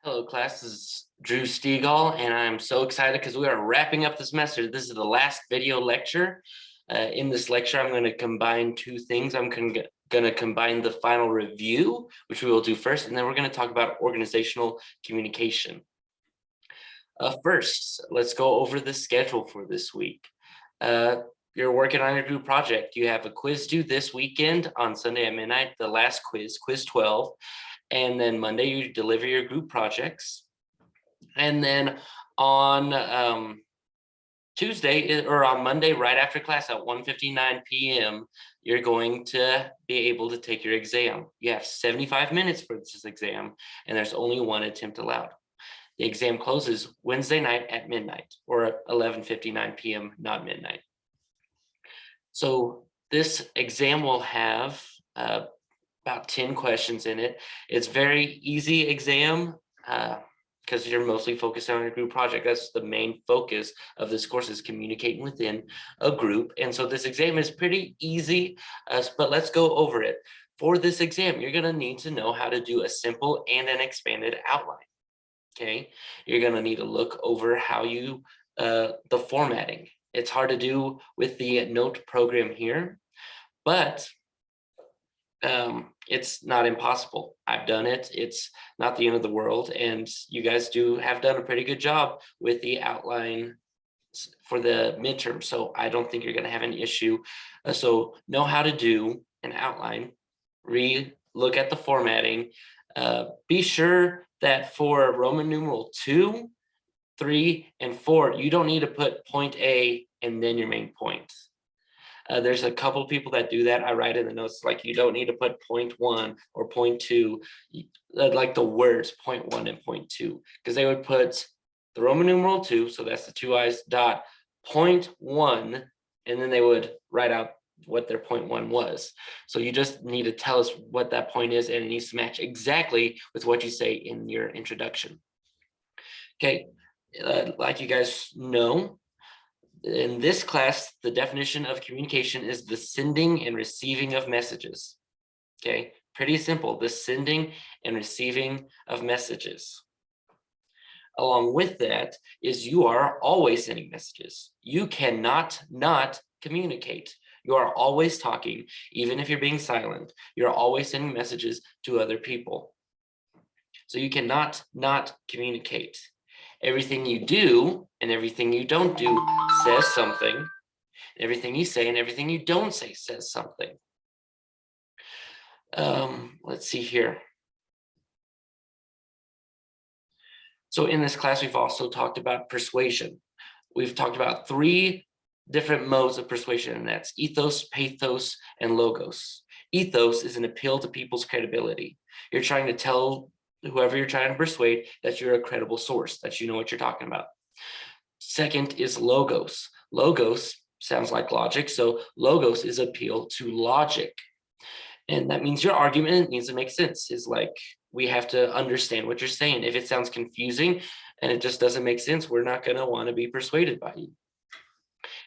Hello, class. This is Drew Stegall, and I'm so excited because we are wrapping up the semester. This is the last video lecture. In this lecture, I'm going to combine two things. I'm going to combine the final review, which we will do first, and then we're going to talk about organizational communication. First, let's go over the schedule for this week. You're working on your group project. You have a quiz due this weekend on Sunday at midnight, the last quiz, quiz 12. And then Monday, you deliver your group projects. And then on Tuesday or on Monday, right after class at 1:59 p.m., you're going to be able to take your exam. You have 75 minutes for this exam, and there's only one attempt allowed. The exam closes Wednesday night at midnight or 11:59 p.m., not midnight. So this exam will have about 10 questions in it. It's very easy exam because you're mostly focused on your group project. That's the main focus of this course, is communicating within a group. And so this exam is pretty easy, but let's go over it. For this exam, you're gonna need to know how to do a simple and an expanded outline, okay? You're gonna need to look over how you, the formatting. It's hard to do with the note program here, but it's not impossible. I've done it. It's not the end of the world. And you guys have done a pretty good job with the outline for the midterm. So I don't think you're going to have an issue. So know how to do an outline, look at the formatting. Be sure that for Roman numeral 2, 3, and 4, you don't need to put point A and then your main point. There's a couple of people that do that. I write in the notes, like, you don't need to put point 1 or point 2, like the words point 1 and point 2, because they would put the Roman numeral 2, so that's the 2 I's, dot point 1, and then they would write out what their point 1 was. So you just need to tell us what that point is, and it needs to match exactly with what you say in your introduction. Okay, like you guys know, in this class, the definition of communication is the sending and receiving of messages. Okay, pretty simple, the sending and receiving of messages. Along with that is you are always sending messages. You cannot not communicate. You are always talking, even if you're being silent. You're always sending messages to other people. So you cannot not communicate. Everything you do and everything you don't do says something. Everything you say and everything you don't say says something. Let's see here. So in this class, we've also talked about persuasion. We've talked about 3 different modes of persuasion, and that's ethos, pathos, and logos. Ethos is an appeal to people's credibility. You're trying to tell whoever you're trying to persuade that you're a credible source, that you know what you're talking about. Second is logos. Logos sounds like logic, so logos is appeal to logic. And that means your argument needs to make sense. It's like, we have to understand what you're saying. If it sounds confusing and it just doesn't make sense, we're not going to want to be persuaded by you.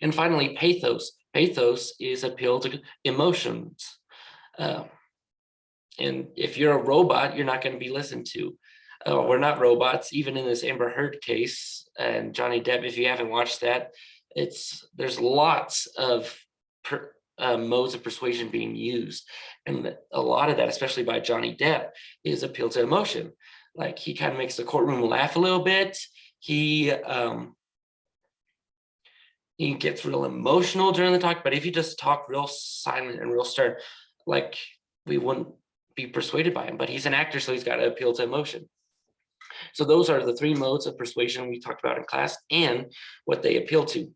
And finally, pathos. Pathos is appeal to emotions. And if you're a robot, you're not going to be listened to. We're not robots, even in this Amber Heard case and Johnny Depp. If you haven't watched that, there's lots of modes of persuasion being used, and a lot of that, especially by Johnny Depp, is appeal to emotion. Like, he kind of makes the courtroom laugh a little bit. He gets real emotional during the talk, but if you just talk real silent and real stern, like, we wouldn't be persuaded by him. But he's an actor, so he's got to appeal to emotion. So those are the 3 modes of persuasion we talked about in class and what they appeal to.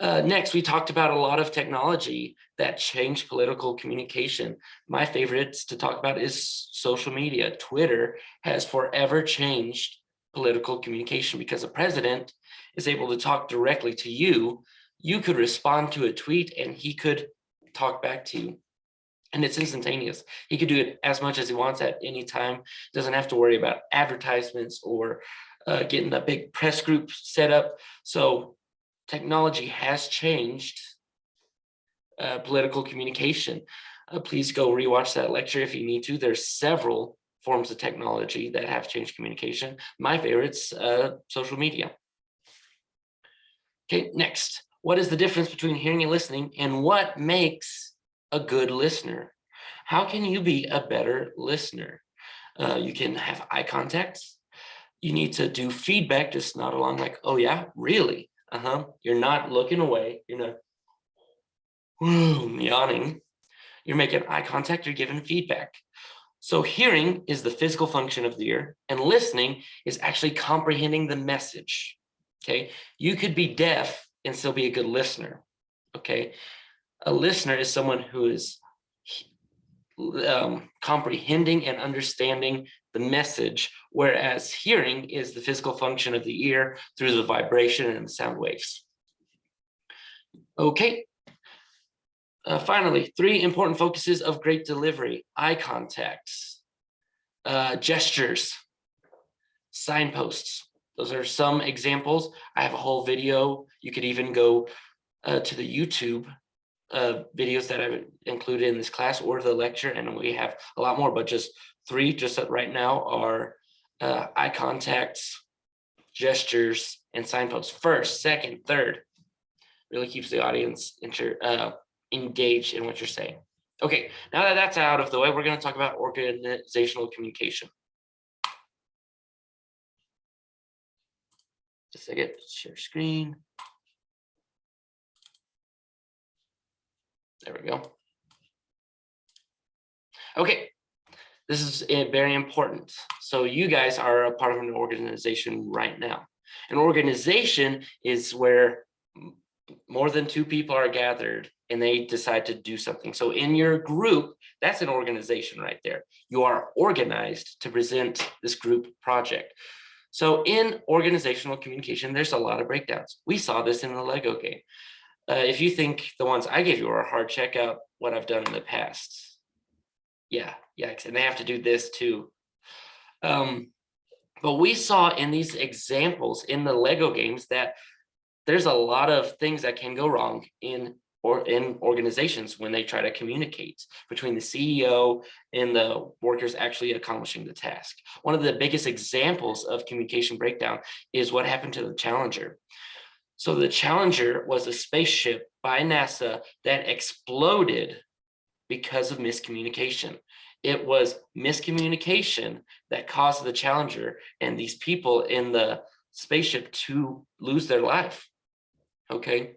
Next, we talked about a lot of technology that changed political communication. My favorites to talk about is social media. Twitter has forever changed political communication because the president is able to talk directly to you. You could respond to a tweet and he could talk back to you. And it's instantaneous. He could do it as much as he wants at any time. Doesn't have to worry about advertisements or getting a big press group set up. So technology has changed political communication. Please go rewatch that lecture if you need to. There's several forms of technology that have changed communication. My favorite's social media. Okay, next, what is the difference between hearing and listening, and what makes a good listener? How can you be a better listener? You can have eye contact. You need to do feedback, just nod along like, oh yeah, really? You're not looking away. You're not yawning. You're making eye contact. You're giving feedback. So hearing is the physical function of the ear, and listening is actually comprehending the message. Okay, you could be deaf and still be a good listener. Okay, a listener is someone who is comprehending and understanding the message, whereas hearing is the physical function of the ear through the vibration and the sound waves. Okay. Finally, 3 important focuses of great delivery: eye contacts, gestures, signposts. Those are some examples. I have a whole video. You could even go to the YouTube videos that I've included in this class or the lecture, and we have a lot more, but just 3 just right now are eye contacts, gestures, and signposts. First, second, third. Really keeps the audience engaged in what you're saying. Okay, now that that's out of the way, we're going to talk about organizational communication. Just a second, share screen. There we go. Okay, this is very important. So you guys are a part of an organization right now. An organization is where more than 2 people are gathered and they decide to do something. So in your group, that's an organization right there. You are organized to present this group project. So in organizational communication, there's a lot of breakdowns. We saw this in the Lego game. If you think the ones I gave you are hard, check out what I've done in the past. Yeah, and they have to do this too. But we saw in these examples in the Lego games that there's a lot of things that can go wrong in organizations when they try to communicate between the CEO and the workers actually accomplishing the task. One of the biggest examples of communication breakdown is what happened to the Challenger. So the Challenger was a spaceship by NASA that exploded because of miscommunication. It was miscommunication that caused the Challenger and these people in the spaceship to lose their life. Okay.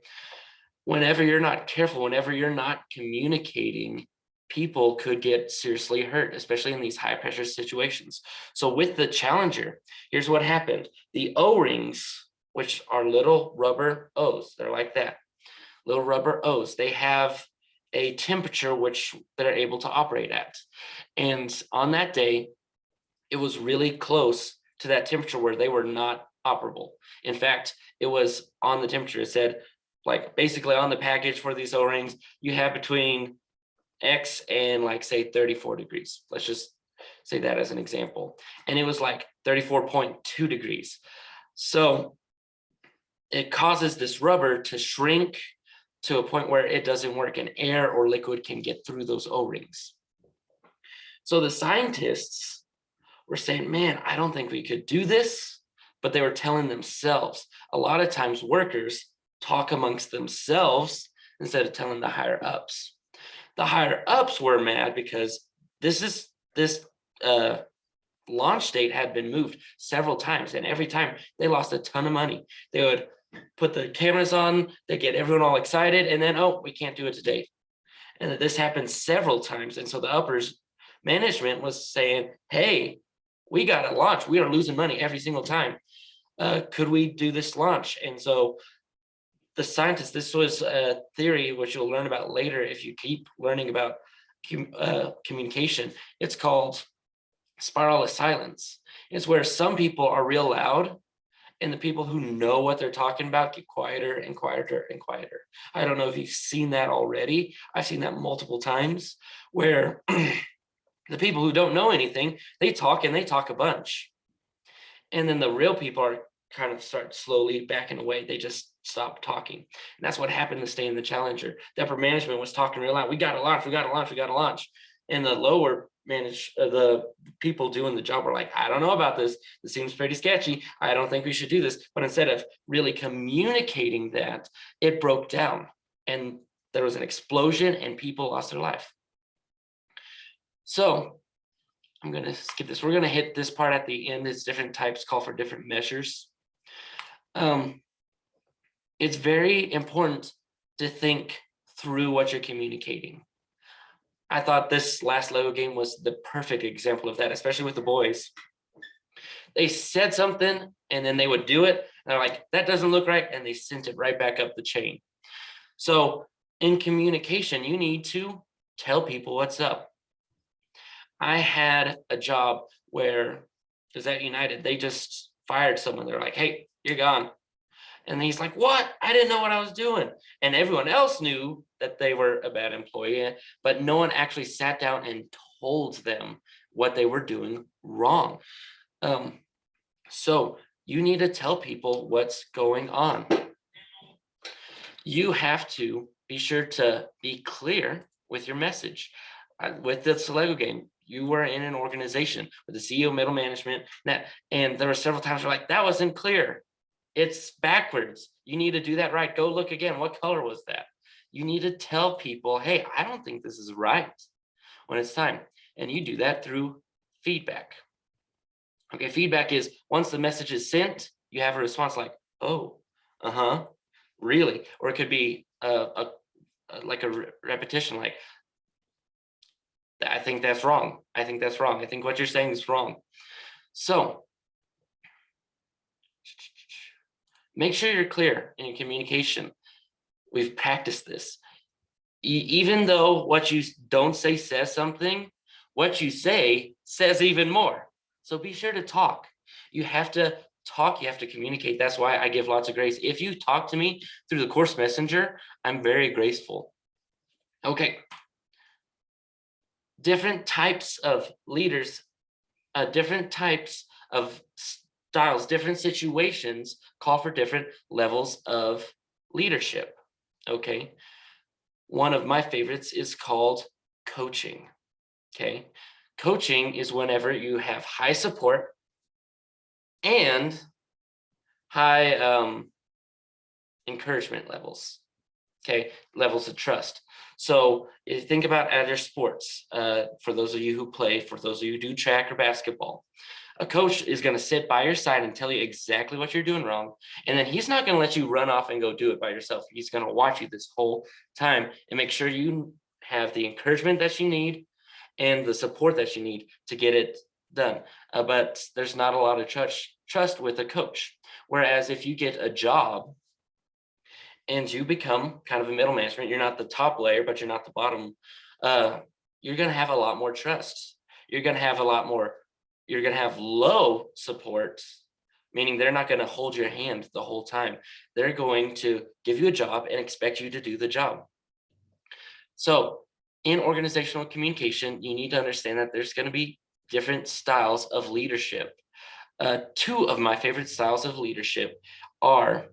Whenever you're not careful, whenever you're not communicating, people could get seriously hurt, especially in these high pressure situations. So with the Challenger, here's what happened. The O-rings, which are little rubber O's, they're like that, little rubber O's, they have a temperature which they're able to operate at. And on that day, it was really close to that temperature where they were not operable. In fact, it was on the temperature. It said, like, basically on the package for these O-rings, you have between X and like say 34 degrees. Let's just say that as an example. And it was like 34.2 degrees. So it causes this rubber to shrink to a point where it doesn't work, and air or liquid can get through those O-rings. So the scientists were saying, man, I don't think we could do this. But they were telling themselves. A lot of times workers talk amongst themselves instead of telling the higher ups. The higher ups were mad because this launch date had been moved several times, and every time they lost a ton of money. They would put the cameras on, they get everyone all excited, and then, oh, we can't do it today. And this happened several times. And so the uppers management was saying, hey, we got to launch. We are losing money every single time. Could we do this launch? And so the scientists, this was a theory which you'll learn about later if you keep learning about communication. It's called spiral of silence. It's where some people are real loud and the people who know what they're talking about get quieter and quieter and quieter. I don't know if you've seen that already. I've seen that multiple times where the people who don't know anything, they talk and they talk a bunch. And then the real people are kind of start slowly backing away. They just stop talking. And that's what happened to stay in the Challenger. The upper management was talking real loud. We got to launch, we got to launch, we got to launch. And the lower the people doing the job were like, I don't know about this. This seems pretty sketchy. I don't think we should do this. But instead of really communicating that, it broke down and there was an explosion and people lost their life. So I'm going to skip this. We're going to hit this part at the end. It's different types call for different measures. It's very important to think through what you're communicating. I thought this last Lego game was the perfect example of that, especially with the boys. They said something and then they would do it. And they're like, that doesn't look right. And they sent it right back up the chain. So in communication, you need to tell people what's up. I had a job where it was at United. They just fired someone. They're like, hey, you're gone. And he's like, what? I didn't know what I was doing. And everyone else knew that they were a bad employee, but no one actually sat down and told them what they were doing wrong. So you need to tell people what's going on. You have to be sure to be clear with your message. With this Lego game, you were in an organization with the CEO, middle management, and there were several times you're like, that wasn't clear. It's backwards. You need to do that right. Go look again. What color was that? You need to tell people, hey, I don't think this is right when it's time. And you do that through feedback. Okay, feedback is once the message is sent, you have a response like, oh, really? Or it could be like a repetition, like, I think that's wrong. I think that's wrong. I think what you're saying is wrong. So make sure you're clear in your communication. We've practiced this. Even though what you don't say says something, what you say says even more. So be sure to talk. You have to talk, you have to communicate. That's why I give lots of grace. If you talk to me through the course messenger, I'm very graceful. Okay. Different types of leaders, different types of styles, different situations call for different levels of leadership. Okay. One of my favorites is called coaching. Okay. Coaching is whenever you have high support and high encouragement levels. Okay. Levels of trust. So if you think about other sports, for those of you who play, for those of you who do track or basketball, a coach is going to sit by your side and tell you exactly what you're doing wrong. And then he's not going to let you run off and go do it by yourself. He's going to watch you this whole time and make sure you have the encouragement that you need and the support that you need to get it done. But there's not a lot of trust with a coach. Whereas if you get a job and you become kind of a middle management, you're not the top layer, but you're not the bottom, you're going to have a lot more trust. You're going to have you're going to have low support, meaning they're not going to hold your hand the whole time. They're going to give you a job and expect you to do the job. So in organizational communication, you need to understand that there's going to be different styles of leadership. Two of my favorite styles of leadership are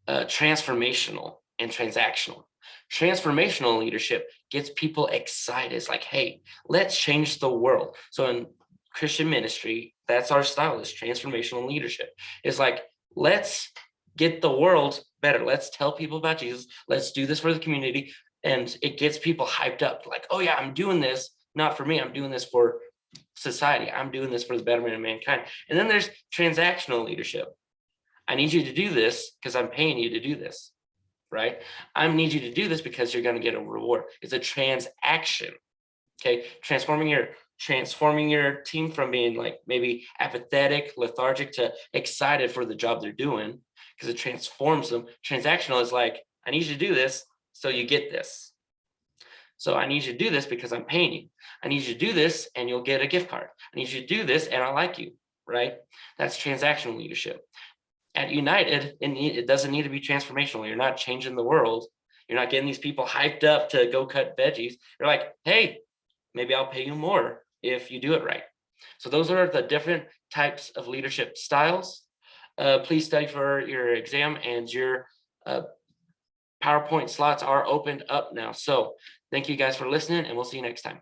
transformational and transactional. Transformational leadership gets people excited. It's like, hey, let's change the world. So in Christian ministry, that's our style, is transformational leadership. It's like, let's get the world better. Let's tell people about Jesus. Let's do this for the community. And it gets people hyped up, like, oh yeah, I'm doing this, not for me. I'm doing this for society. I'm doing this for the betterment of mankind. And then there's transactional leadership. I need you to do this because I'm paying you to do this, right? I need you to do this because you're going to get a reward. It's a transaction, okay? Transforming your team from being like maybe apathetic, lethargic to excited for the job they're doing because it transforms them. Transactional is like, I need you to do this so you get this. So I need you to do this because I'm paying you. I need you to do this and you'll get a gift card. I need you to do this and I like you, right? That's transactional leadership. At United, it doesn't need to be transformational. You're not changing the world. You're not getting these people hyped up to go cut veggies. You're like, hey, maybe I'll pay you more if you do it right. So those are the different types of leadership styles. Please study for your exam, and your PowerPoint slots are opened up now. So thank you guys for listening, and we'll see you next time.